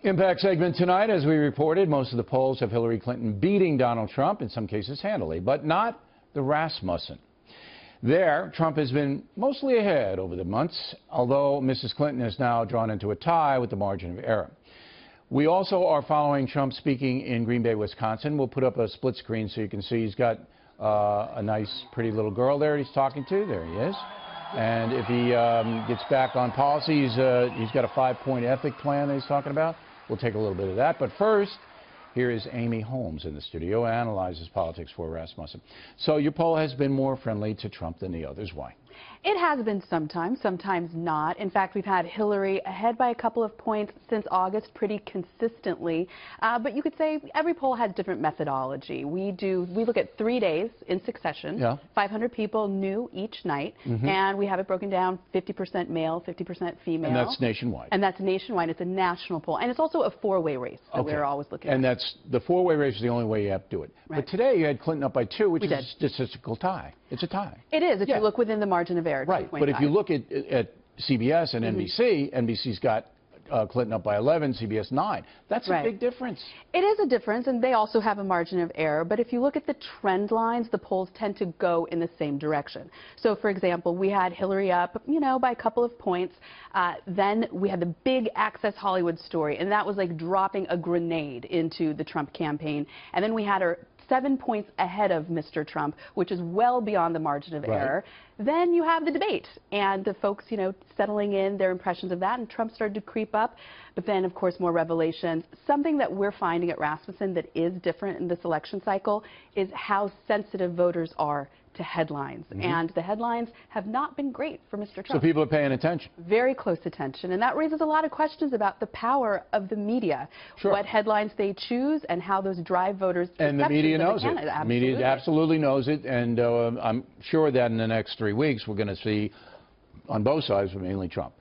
Impact segment tonight, as we reported, most of the polls have Hillary Clinton beating Donald Trump, in some cases handily, but not the Rasmussen. There, Trump has been mostly ahead over the months, although Mrs. Clinton is now drawn into a tie with the margin of error. We also are following Trump speaking in Green Bay, Wisconsin. We'll put up a split screen so you can see he's got a nice, pretty little girl there he's talking to. There he is. And if he gets back on policy, he's got a 5-point ethic plan that he's talking about. We'll take a little bit of that. But first, here is Amy Holmes in the studio, analyzes politics for Rasmussen. So your poll has been more friendly to Trump than the others. Why? It has been sometimes not. In fact, we've had Hillary ahead by a couple of points since August pretty consistently. But you could say every poll has different methodology. We look at 3 days in succession, 500 people new each night, and we have it broken down 50% male, 50% female. And that's nationwide. And that's nationwide. It's a national poll. And it's also a four-way race that we're always looking at. And that's the four-way race is the only way you have to do it. Right. But today you had Clinton up by 2, which is a statistical tie. It's a tie. It is, if you look within the margin of error. Right, but if you look at CBS and NBC, NBC's got Clinton up by 11, CBS 9. That's a big difference. It is a difference, and they also have a margin of error. But if you look at the trend lines, the polls tend to go in the same direction. So, for example, we had Hillary up, by a couple of points. Then we had the big Access Hollywood story, and that was like dropping a grenade into the Trump campaign. And then we had her 7 points ahead of Mr. Trump, which is well beyond the margin of error. Then you have the debate, and the folks, settling in their impressions of that, and Trump started to creep up. But then, of course, more revelations. Something that we're finding at Rasmussen that is different in this election cycle is how sensitive voters are to headlines. And the headlines have not been great for Mr. Trump. So people are paying attention. Very close attention. And that raises a lot of questions about the power of the media. What headlines they choose and how those drive voters. And the media knows it. The media absolutely knows it. And I'm sure that in the next 3 weeks we're going to see on both sides, mainly Trump.